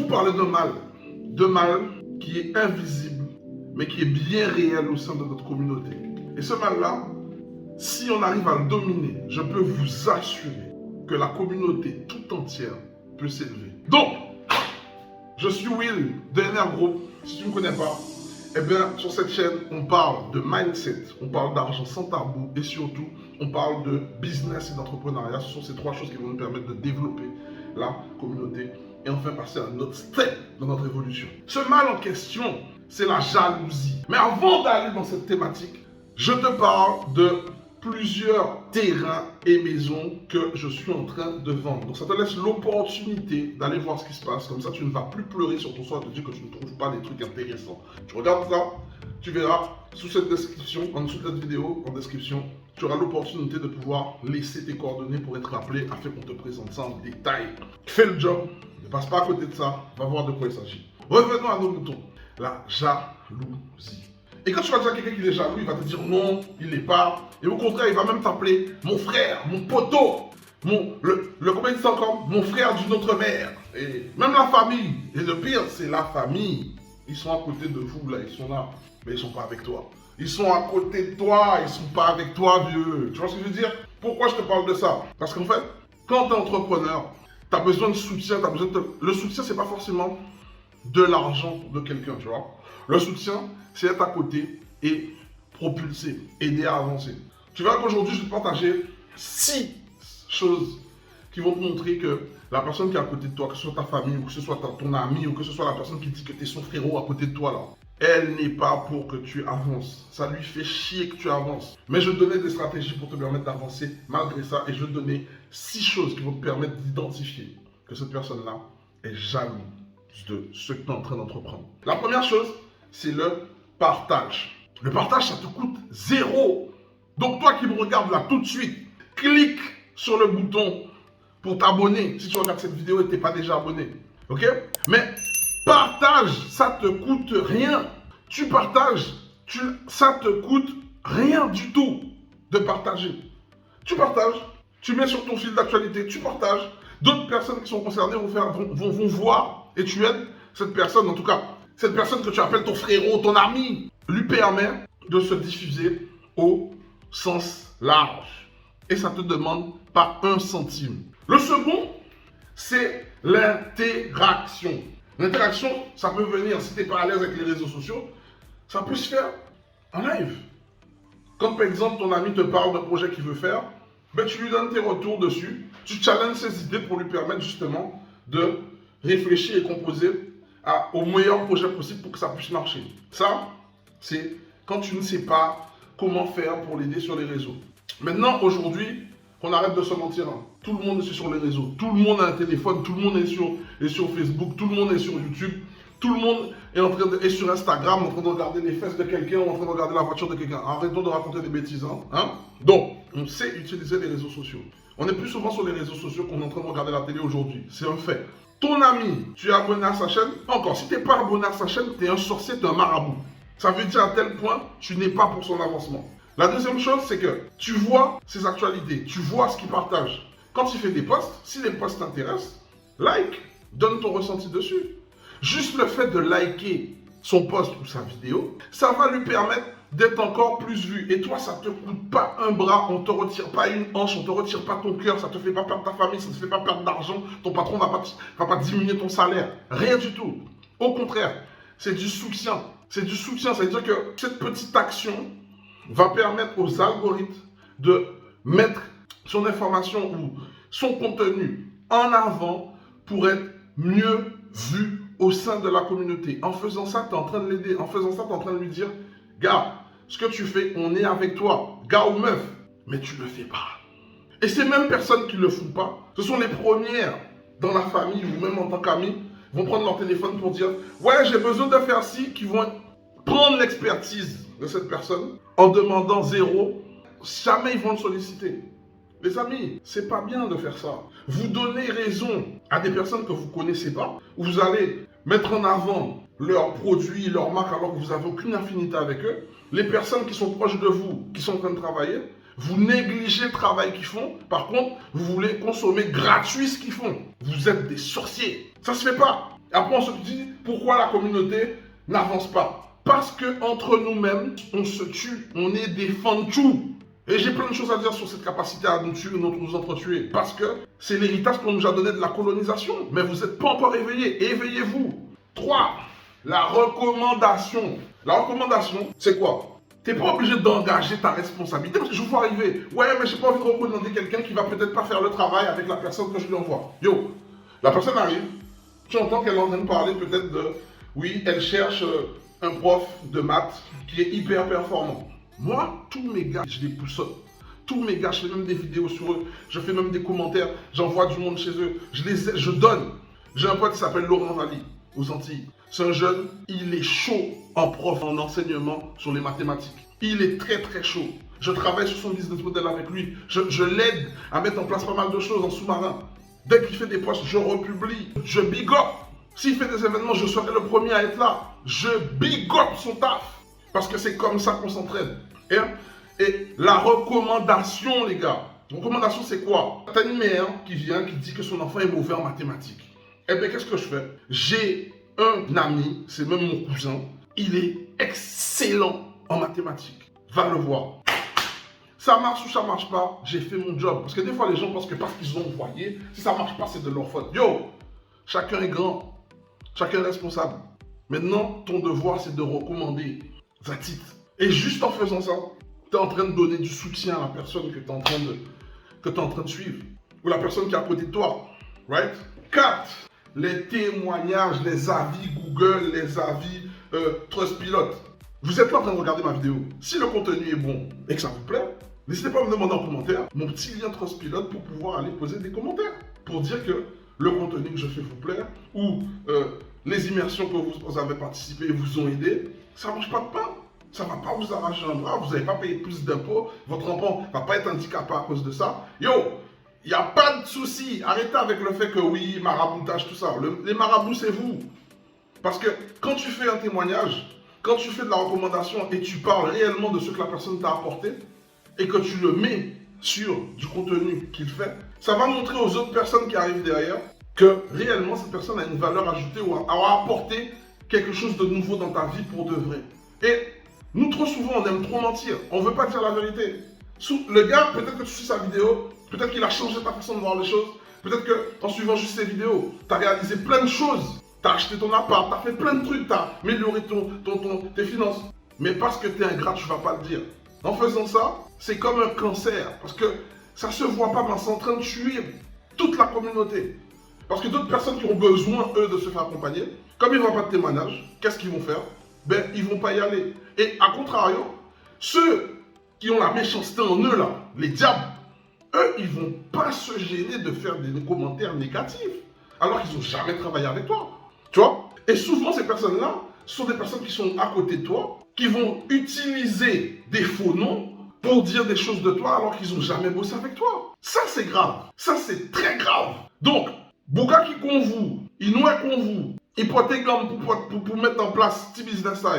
parler de mal qui est invisible, mais qui est bien réel au sein de notre communauté. Et ce mal-là, si on arrive à le dominer, je peux vous assurer que la communauté tout entière peut s'élever. Donc, je suis Will de NR Group. Si tu ne me connais pas, eh bien, sur cette chaîne, on parle de mindset, on parle d'argent sans tabou et surtout, on parle de business et d'entrepreneuriat. Ce sont ces trois choses qui vont nous permettre de développer la communauté et enfin passer à un autre step dans notre évolution. Ce mal en question, c'est la jalousie. Mais avant d'aller dans cette thématique, je te parle de plusieurs terrains et maisons que je suis en train de vendre. Donc ça te laisse l'opportunité d'aller voir ce qui se passe. Comme ça, tu ne vas plus pleurer sur ton sort et te dire que tu ne trouves pas des trucs intéressants. Tu regardes ça, tu verras sous cette description, en dessous de cette vidéo, en description, tu auras l'opportunité de pouvoir laisser tes coordonnées pour être appelé afin qu'on te présente ça en détail. Fais le job, ne passe pas à côté de ça, va voir de quoi il s'agit. Revenons à nos moutons. La jalousie. Et quand tu vas dire à quelqu'un qu'il est jaloux, il va te dire non, il n'est pas. Et au contraire, il va même t'appeler mon frère, mon poteau, le combien de encore mon frère d'une autre mère. Et même la famille. Et le pire, c'est la famille. Ils sont à côté de vous, là, ils sont là, mais ils ne sont pas avec toi. Ils sont à côté de toi, ils ne sont pas avec toi, vieux. Tu vois ce que je veux dire? Pourquoi je te parle de ça? Parce qu'en fait, quand tu es entrepreneur, tu as besoin de soutien, le soutien, c'est pas forcément de l'argent de quelqu'un, tu vois. Le soutien, c'est être à côté et propulser, aider à avancer. Tu verras qu'aujourd'hui, je vais te partager 6 choses qui vont te montrer que la personne qui est à côté de toi, que ce soit ta famille, ou que ce soit ton ami, ou que ce soit la personne qui dit que tu es son frérot à côté de toi, là, elle n'est pas pour que tu avances. Ça lui fait chier que tu avances. Mais je vais te donner des stratégies pour te permettre d'avancer malgré ça. Et je vais te donner 6 choses qui vont te permettre d'identifier que cette personne-là est jalouse de ce que tu es en train d'entreprendre. La première chose, c'est le partage. Le partage, ça te coûte 0. Donc toi qui me regardes là tout de suite, clique sur le bouton pour t'abonner si tu regardes cette vidéo et tu n'es pas déjà abonné. Ok? Mais partage, ça te coûte rien. Tu partages, ça te coûte rien du tout de partager. Tu partages, tu mets sur ton fil d'actualité, tu partages. D'autres personnes qui sont concernées vont voir et tu aides cette personne, en tout cas, cette personne que tu appelles ton frérot, ton ami, lui permet de se diffuser au sens large. Et ça ne te demande pas un centime. Le second, c'est l'interaction. L'interaction, ça peut venir, si tu n'es pas à l'aise avec les réseaux sociaux, ça peut se faire en live. Quand par exemple ton ami te parle d'un projet qu'il veut faire, ben, tu lui donnes tes retours dessus, tu challenges ses idées pour lui permettre justement de réfléchir et composer au meilleur projet possible pour que ça puisse marcher. Ça, c'est quand tu ne sais pas comment faire pour l'aider sur les réseaux. Maintenant, aujourd'hui, qu'on arrête de se mentir. Hein. Tout le monde est sur les réseaux, tout le monde a un téléphone, tout le monde est sur Facebook, tout le monde est sur YouTube, tout le monde est sur Instagram en train de regarder les fesses de quelqu'un ou en train de regarder la voiture de quelqu'un. Arrêtons de raconter des bêtises. Hein. Donc, on sait utiliser les réseaux sociaux. On est plus souvent sur les réseaux sociaux qu'on est en train de regarder la télé aujourd'hui. C'est un fait. Ton ami, tu es abonné à sa chaîne. Encore, si tu n'es pas abonné à sa chaîne, tu es un sorcier, tu es un marabout. Ça veut dire à tel point, tu n'es pas pour son avancement. La deuxième chose, c'est que tu vois ses actualités, tu vois ce qu'il partage. Quand il fait des posts, si les posts t'intéressent, like, donne ton ressenti dessus. Juste le fait de liker son post ou sa vidéo, ça va lui permettre d'être encore plus vu. Et toi, ça ne te coûte pas un bras, on ne te retire pas une hanche, on ne te retire pas ton cœur, ça ne te fait pas perdre ta famille, ça ne te fait pas perdre d'argent, ton patron ne va pas diminuer ton salaire. Rien du tout. Au contraire, c'est du soutien. C'est du soutien, ça veut dire que cette petite action va permettre aux algorithmes de mettre son information ou son contenu en avant pour être mieux vu au sein de la communauté. En faisant ça, tu es en train de l'aider. En faisant ça, tu es en train de lui dire, gars, ce que tu fais, on est avec toi, gars ou meuf, mais tu ne le fais pas. Et ces mêmes personnes qui ne le font pas, ce sont les premières dans la famille ou même en tant qu'amis, vont prendre leur téléphone pour dire, ouais, j'ai besoin de faire ci, qui vont prendre l'expertise de cette personne en demandant 0, jamais ils vont le solliciter. Les amis, c'est pas bien de faire ça. Vous donnez raison à des personnes que vous ne connaissez pas, où vous allez mettre en avant leurs produits, leurs marques, alors que vous n'avez aucune affinité avec eux. Les personnes qui sont proches de vous, qui sont en train de travailler, vous négligez le travail qu'ils font. Par contre, vous voulez consommer gratuit ce qu'ils font. Vous êtes des sorciers. Ça se fait pas. Après, on se dit pourquoi la communauté n'avance pas. Parce que entre nous-mêmes, on se tue. On est des fantous. Et j'ai plein de choses à dire sur cette capacité à nous tuer, nous entretuer. Parce que c'est l'héritage qu'on nous a donné de la colonisation. Mais vous n'êtes pas encore éveillés. Éveillez-vous. 3. La recommandation. La recommandation, c'est quoi? Tu n'es pas obligé d'engager ta responsabilité parce que je vous vois arriver. Ouais, mais j'ai pas envie de recommander quelqu'un qui va peut-être pas faire le travail avec la personne que je lui envoie. Yo, la personne arrive. Tu entends qu'elle est en train de parler peut-être de... Oui, elle cherche un prof de maths qui est hyper performant. Moi, tous mes gars, je les poussonne. Tous mes gars, je fais même des vidéos sur eux. Je fais même des commentaires. J'envoie du monde chez eux. Je donne. J'ai un pote qui s'appelle Laurent Valli, aux Antilles. C'est un jeune, il est chaud en prof, en enseignement sur les mathématiques. Il est très très chaud. Je travaille sur son business model avec lui. Je l'aide à mettre en place pas mal de choses en sous-marin. Dès qu'il fait des posts, je republie. Je big up. S'il fait des événements, je serai le premier à être là. Je big up son taf. Parce que c'est comme ça qu'on s'entraîne. Et la recommandation, les gars. Recommandation, c'est quoi? T'as une mère qui vient, qui dit que son enfant est mauvais en mathématiques. Eh bien, qu'est-ce que je fais? J'ai un ami, c'est même mon cousin. Il est excellent en mathématiques. Va le voir. Ça marche ou ça marche pas, j'ai fait mon job. Parce que des fois, les gens pensent que parce qu'ils ont envoyé, si ça marche pas, c'est de leur faute. Yo, chacun est grand. Chacun est responsable. Maintenant, ton devoir, c'est de recommander. That's it. Et juste en faisant ça, tu es en train de donner du soutien à la personne que tu es en train de suivre. Ou la personne qui est à côté de toi. Right? 4. Les témoignages, les avis Google, les avis Trustpilot. Vous êtes là en train de regarder ma vidéo. Si le contenu est bon et que ça vous plaît, n'hésitez pas à me demander en commentaire mon petit lien Trustpilot pour pouvoir aller poser des commentaires. Pour dire que le contenu que je fais vous plaît ou les immersions que vous avez participé vous ont aidé. Ça ne mange pas de pain. Ça ne va pas vous arracher un bras. Vous n'allez pas payer plus d'impôts. Votre enfant ne va pas être handicapé à cause de ça. Yo, il n'y a pas de souci. Arrêtez avec le fait que oui, maraboutage, tout ça. Les marabouts, c'est vous. Parce que quand tu fais un témoignage, quand tu fais de la recommandation et tu parles réellement de ce que la personne t'a apporté et que tu le mets sur du contenu qu'il fait, ça va montrer aux autres personnes qui arrivent derrière que réellement cette personne a une valeur ajoutée ou a apporté quelque chose de nouveau dans ta vie pour de vrai. Et nous, trop souvent, on aime trop mentir. On ne veut pas dire la vérité. Le gars, peut-être que tu suis sa vidéo, peut-être qu'il a changé ta façon de voir les choses, peut-être qu'en suivant juste ses vidéos, tu as réalisé plein de choses. Tu as acheté ton appart, tu as fait plein de trucs, tu as amélioré tes finances. Mais parce que tu es ingrat, tu ne vas pas le dire. En faisant ça, c'est comme un cancer. Parce que ça ne se voit pas, mais c'est en train de tuer toute la communauté. Parce que d'autres personnes qui ont besoin, eux, de se faire accompagner, comme ils ne voient pas de témoignage, qu'est-ce qu'ils vont faire? Ben, ils ne vont pas y aller. Et à contrario, ceux qui ont la méchanceté en eux, là, les diables, eux, ils ne vont pas se gêner de faire des commentaires négatifs, alors qu'ils n'ont jamais travaillé avec toi. Tu vois? Et souvent, ces personnes-là, ce sont des personnes qui sont à côté de toi, qui vont utiliser des faux noms pour dire des choses de toi alors qu'ils n'ont jamais bossé avec toi. Ça, c'est grave. Ça, c'est très grave. Donc, Bouga qui con vous, il noie con vous, il porte gamme pour mettre en place ce business là.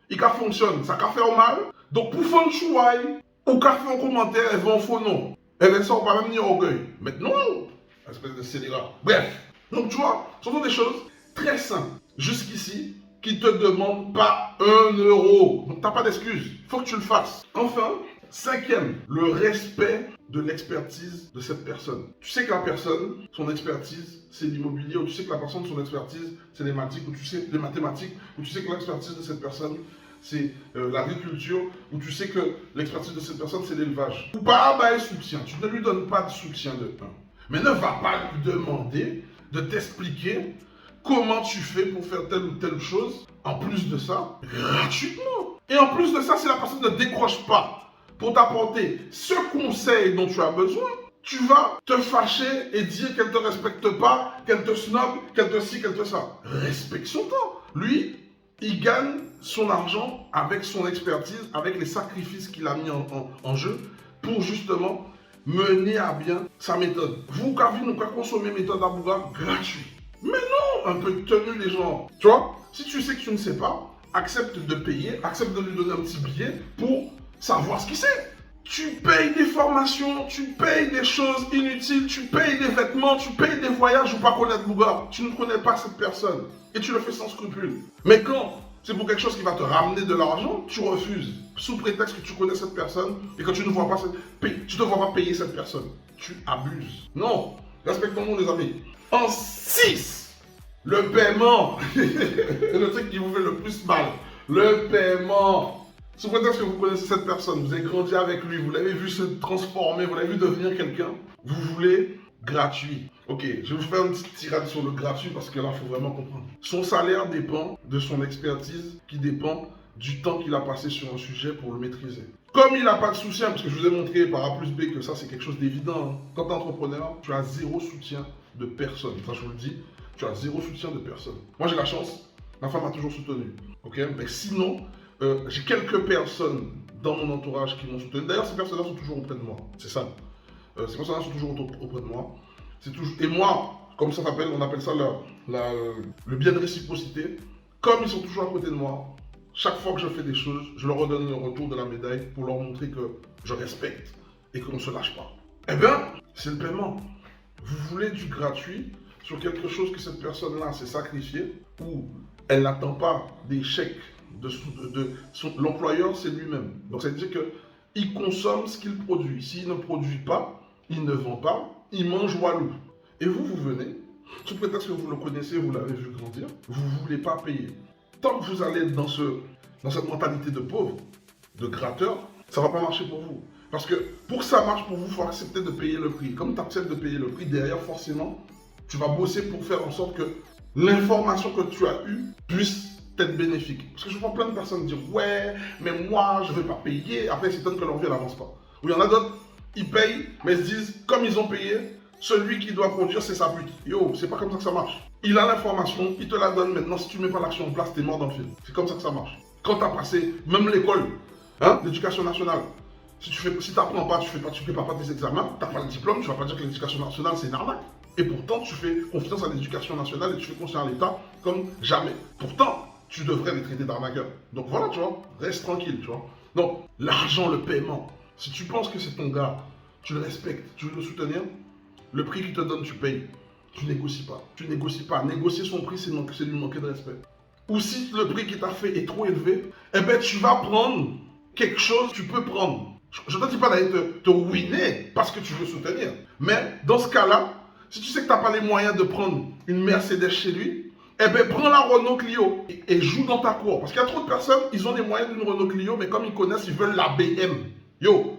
Il fonctionne, ça a fait au mal. Donc, pour faire un chouaille, ou qu'a fait un commentaire, elle va en faux nom. Elle ne sort pas même ni orgueil. Maintenant, espèce de scélérat. Bref. Donc, tu vois, ce sont des choses très simples, jusqu'ici, qui ne te demandent pas 1 euro. Donc, tu n'as pas d'excuse. Il faut que tu le fasses. Enfin, 5e, le respect de l'expertise de cette personne. Tu sais que la personne, son expertise, c'est l'immobilier, ou tu sais que la personne, son expertise, c'est les mathématiques, ou tu sais que l'expertise de cette personne, c'est l'agriculture, ou tu sais que l'expertise de cette personne, c'est l'élevage. Ou pas, bah, soutien. Tu ne lui donnes pas de soutien de 1. Mais ne va pas lui demander de t'expliquer comment tu fais pour faire telle ou telle chose, en plus de ça, gratuitement. Et en plus de ça, si la personne ne décroche pas pour t'apporter ce conseil dont tu as besoin, tu vas te fâcher et dire qu'elle ne te respecte pas, qu'elle te snob, qu'elle te ci, qu'elle te ça. Respecte son temps. Lui, il gagne son argent avec son expertise, avec les sacrifices qu'il a mis en jeu pour justement mener à bien sa méthode. Vous, Kavi, nous pouvons consommer méthode à Bouga gratuit. Mais non, un peu de tenue, les gens. Tu vois, si tu sais que tu ne sais pas, accepte de payer, accepte de lui donner un petit billet pour savoir ce qu'il sait. Tu payes des formations, tu payes des choses inutiles, tu payes des vêtements, tu payes des voyages pour pas connaître le gars. Tu ne connais pas cette personne et tu le fais sans scrupule. Mais quand c'est pour quelque chose qui va te ramener de l'argent, tu refuses. Sous prétexte que tu connais cette personne et que tu ne vois pas tu ne vois pas payer cette personne. Tu abuses. Non, respectons-nous les amis. En 6, le paiement. Le truc qui vous fait le plus mal. Le paiement. Sous prétexte que vous connaissez cette personne, vous avez grandi avec lui, vous l'avez vu se transformer, vous l'avez vu devenir quelqu'un, vous voulez gratuit. Ok, je vais vous faire une petite tirade sur le gratuit parce que là, il faut vraiment comprendre. Son salaire dépend de son expertise qui dépend du temps qu'il a passé sur un sujet pour le maîtriser. Comme il n'a pas de soutien, parce que je vous ai montré par A plus B que ça, c'est quelque chose d'évident. Hein. Quand tu es entrepreneur, tu as zéro soutien de personne. Ça, je vous le dis, tu as zéro soutien de personne. Moi, j'ai la chance, ma femme m'a toujours soutenu. Ok, mais sinon, j'ai quelques personnes dans mon entourage qui m'ont soutenu. D'ailleurs, ces personnes-là sont toujours auprès de moi. C'est ça. Ces personnes-là sont toujours auprès de moi. Et moi, comme ça s'appelle, on appelle ça le bien de réciprocité. Comme ils sont toujours à côté de moi, chaque fois que je fais des choses, je leur redonne le retour de la médaille pour leur montrer que je respecte et qu'on ne se lâche pas. Eh bien, c'est le paiement. Vous voulez du gratuit sur quelque chose que cette personne-là s'est sacrifiée ou elle n'attend pas des chèques l'employeur, c'est lui-même. Donc, ça veut dire qu'il consomme ce qu'il produit. S'il ne produit pas, il ne vend pas, il mange walou. Et vous venez, sous prétexte que vous le connaissez, vous l'avez vu grandir, vous ne voulez pas payer. Tant que vous allez être dans cette mentalité de pauvre, de gratteur, ça ne va pas marcher pour vous. Parce que pour que ça marche pour vous, il faut accepter de payer le prix. Comme tu acceptes de payer le prix, derrière, forcément, tu vas bosser pour faire en sorte que l'information que tu as eue puisse être bénéfique. Parce que je vois plein de personnes dire ouais, mais moi je ne vais pas payer. Après, c'est peut-être que leur vie n'avance pas. Ou il y en a d'autres, ils payent, mais ils se disent comme ils ont payé, celui qui doit produire, c'est sa pute. Yo, c'est pas comme ça que ça marche. Il a l'information, il te la donne maintenant. Si tu mets pas l'action en place, t'es mort dans le film. C'est comme ça que ça marche. Quand tu as passé, même l'école, hein, l'éducation nationale, si t'apprends pas, tu prépares pas tes examens, tu n'as pas le diplôme, tu vas pas dire que l'éducation nationale c'est une arnaque. Et pourtant, tu fais confiance à l'éducation nationale et tu fais confiance à l'État comme jamais. Pourtant, tu devrais les traiter d'arnaqueurs. Donc voilà, tu vois, reste tranquille, tu vois. Donc, l'argent, le paiement. Si tu penses que c'est ton gars, tu le respectes, tu veux le soutenir, le prix qu'il te donne, tu payes. Tu négocies pas. Tu négocies pas. Négocier son prix, c'est lui manquer de respect. Ou si le prix qu'il t'a fait est trop élevé, eh ben tu vas prendre quelque chose que tu peux prendre. Je ne te dis pas d'aller te ruiner parce que tu veux soutenir. Mais dans ce cas-là, si tu sais que tu n'as pas les moyens de prendre une Mercedes chez lui, eh bien, prends la Renault Clio et joue dans ta cour. Parce qu'il y a trop de personnes, ils ont les moyens d'une Renault Clio, mais comme ils connaissent, ils veulent la BM. Yo,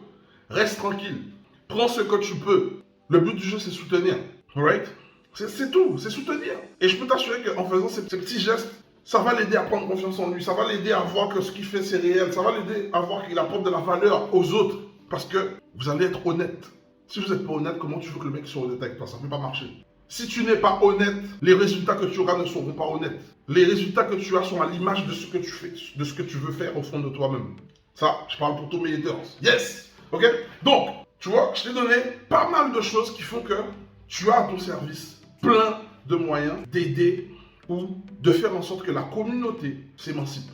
reste tranquille. Prends ce que tu peux. Le but du jeu, c'est soutenir. Alright? C'est tout, c'est soutenir. Et je peux t'assurer qu'en faisant ces petits gestes, ça va l'aider à prendre confiance en lui. Ça va l'aider à voir que ce qu'il fait, c'est réel. Ça va l'aider à voir qu'il apporte de la valeur aux autres. Parce que vous allez être honnête. Si vous n'êtes pas honnête, comment tu veux que le mec soit honnête avec toi? Ça ne peut pas marcher. Si tu n'es pas honnête, les résultats que tu auras ne seront pas honnêtes. Les résultats que tu as sont à l'image de ce que tu fais, de ce que tu veux faire au fond de toi-même. Ça, je parle pour tous mes haters. Yes! Ok? Donc, tu vois, je t'ai donné pas mal de choses qui font que tu as à ton service plein de moyens d'aider ou de faire en sorte que la communauté s'émancipe.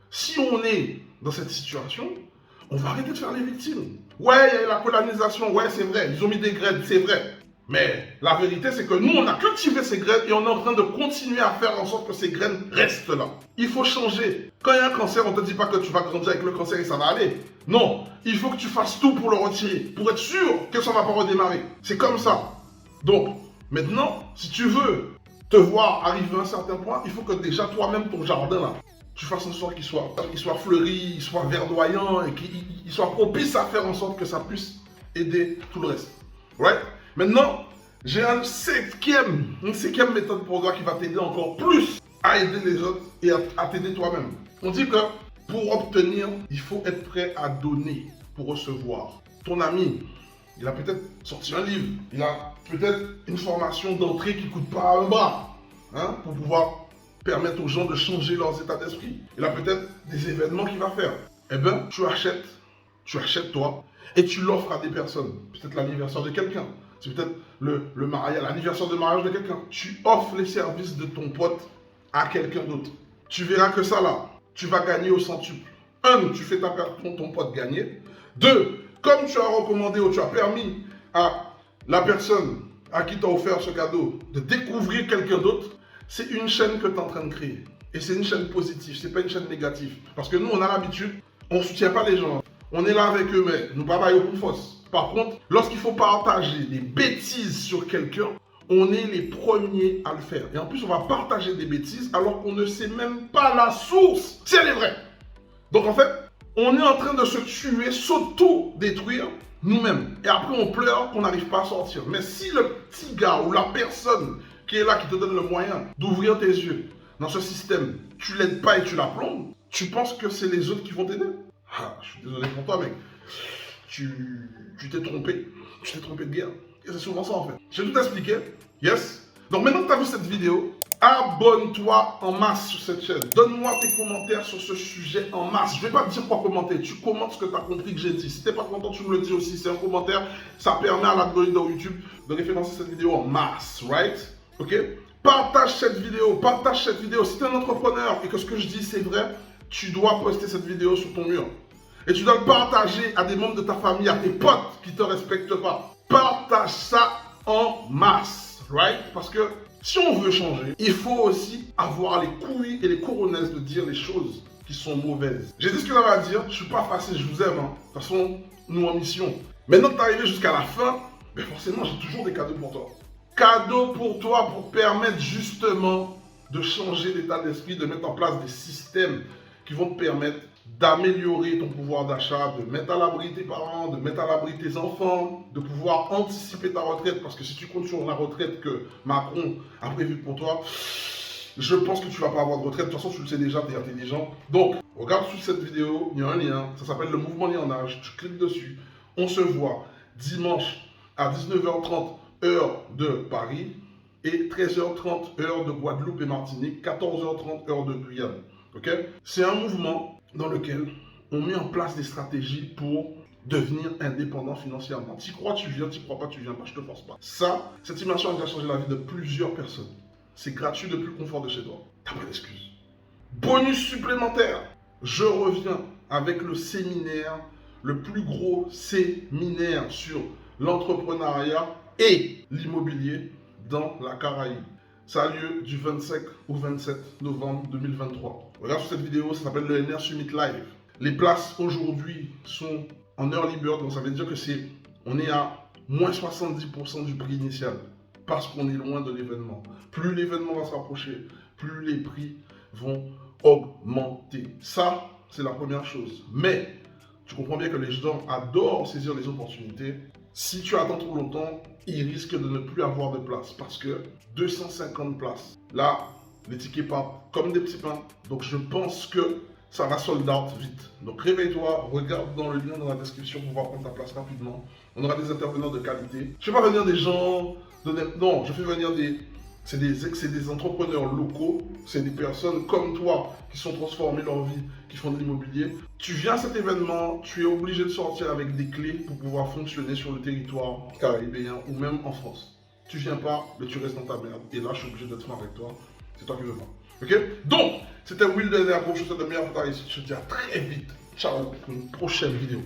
Si on est dans cette situation, on va arrêter de faire les victimes. Ouais, il y a eu la colonisation, ouais, c'est vrai, ils ont mis des graines, c'est vrai. Mais la vérité, c'est que nous, on a cultivé ces graines et on est en train de continuer à faire en sorte que ces graines restent là. Il faut changer. Quand il y a un cancer, on ne te dit pas que tu vas grandir avec le cancer et ça va aller. Non, il faut que tu fasses tout pour le retirer, pour être sûr que ça ne va pas redémarrer. C'est comme ça. Donc, maintenant, si tu veux te voir arriver à un certain point, il faut que déjà toi-même, ton jardin là, tu fasses en sorte qu'il soit fleuri, il soit verdoyant et qu'il soit propice à faire en sorte que ça puisse aider tout le reste. Right? Maintenant, j'ai une cinquième méthode pour toi qui va t'aider encore plus à aider les autres et à t'aider toi-même. On dit que pour obtenir, il faut être prêt à donner pour recevoir. Ton ami, il a peut-être sorti un livre, il a peut-être une formation d'entrée qui ne coûte pas un bras, hein, pour pouvoir permettre aux gens de changer leurs états d'esprit. Il a peut-être des événements qu'il va faire. Eh bien, tu achètes toi, et tu l'offres à des personnes. Peut-être l'anniversaire de quelqu'un. C'est peut-être l'anniversaire de mariage de quelqu'un. Tu offres les services de ton pote à quelqu'un d'autre. Tu verras que ça là, tu vas gagner au centuple. 1, tu fais ton pote gagner. 2, comme tu as recommandé ou tu as permis à la personne à qui tu as offert ce cadeau de découvrir quelqu'un d'autre, c'est une chaîne que tu es en train de créer. Et c'est une chaîne positive, c'est pas une chaîne négative. Parce que nous, on a l'habitude, on ne soutient pas les gens. On est là avec eux, mais nous pas au coup de force. Par contre, lorsqu'il faut partager des bêtises sur quelqu'un, on est les premiers à le faire. Et en plus, on va partager des bêtises alors qu'on ne sait même pas la source, si elle est vraie. Donc en fait, on est en train de se tuer, s'auto-détruire nous-mêmes. Et après, on pleure qu'on n'arrive pas à sortir. Mais si le petit gars ou la personne qui est là, qui te donne le moyen d'ouvrir tes yeux dans ce système, tu l'aides pas et tu la plombes, tu penses que c'est les autres qui vont t'aider? Ah, je suis désolé pour toi, mec. Tu t'es trompé. Tu t'es trompé de guerre. Et c'est souvent ça, en fait. Je vais tout expliquer. Yes. Donc maintenant que tu as vu cette vidéo, abonne-toi en masse sur cette chaîne. Donne-moi tes commentaires sur ce sujet en masse. Je ne vais pas te dire quoi commenter. Tu commentes ce que tu as compris que j'ai dit. Si tu n'es pas content, tu me le dis aussi. C'est un commentaire. Ça permet à l'algorithme de YouTube de référencer cette vidéo en masse. Right? Ok? Partage cette vidéo. Partage cette vidéo. Si tu es un entrepreneur et que ce que je dis c'est vrai, tu dois poster cette vidéo sur ton mur. Et tu dois le partager à des membres de ta famille, à tes potes qui ne te respectent pas. Partage ça en masse. Right? Parce que si on veut changer, il faut aussi avoir les couilles et les coronets de dire les choses qui sont mauvaises. J'ai dit ce que j'avais à dire, je suis pas facile, je vous aime. Hein. De toute façon, nous en mission. Maintenant que tu es arrivé jusqu'à la fin, ben forcément, j'ai toujours des cadeaux pour toi. Cadeaux pour toi pour permettre justement de changer l'état d'esprit, de mettre en place des systèmes qui vont te permettre d'améliorer ton pouvoir d'achat, de mettre à l'abri tes parents, de mettre à l'abri tes enfants, de pouvoir anticiper ta retraite. Parce que si tu comptes sur la retraite que Macron a prévue pour toi, je pense que tu ne vas pas avoir de retraite. De toute façon, tu le sais déjà, tu es intelligent. Donc, regarde sous cette vidéo, il y a un lien. Ça s'appelle le mouvement Liénage. Tu cliques dessus. On se voit dimanche à 19h30, heure de Paris, et 13h30, heure de Guadeloupe et Martinique, 14h30, heure de Guyane. Okay? C'est un mouvement dans lequel on met en place des stratégies pour devenir indépendant financièrement. Tu crois, tu viens, tu crois pas, tu viens pas, je te force pas. Ça, cette immersion a déjà changé la vie de plusieurs personnes. C'est gratuit depuis le confort de chez toi. T'as pas d'excuses. Bonus supplémentaire, je reviens avec le séminaire, le plus gros séminaire sur l'entrepreneuriat et l'immobilier dans la Caraïbe. Ça a lieu du 25 au 27 novembre 2023. Regarde sur cette vidéo, ça s'appelle le NR Summit Live. Les places aujourd'hui sont en early bird, donc ça veut dire que on est à moins 70% du prix initial parce qu'on est loin de l'événement. Plus l'événement va se rapprocher, plus les prix vont augmenter. Ça, c'est la première chose. Mais tu comprends bien que les gens adorent saisir les opportunités. Si tu attends trop longtemps, il risque de ne plus avoir de place parce que 250 places. Là, les tickets partent comme des petits pains. Donc je pense que ça va sold out vite. Donc réveille-toi, regarde dans le lien dans la description pour pouvoir prendre ta place rapidement. On aura des intervenants de qualité. Je ne fais pas venir des gens, non, je fais venir c'est des entrepreneurs locaux, c'est des personnes comme toi qui sont transformées leur vie, qui font de l'immobilier. Tu viens à cet événement, tu es obligé de sortir avec des clés pour pouvoir fonctionner sur le territoire caribéen ou même en France. Tu viens pas, mais tu restes dans ta merde. Et là, je suis obligé d'être franc avec toi. C'est toi qui veux pas. Ok? Donc, c'était Will de la gauche, je te souhaite de meilleures réussites. Je te dis à très vite. Ciao pour une prochaine vidéo.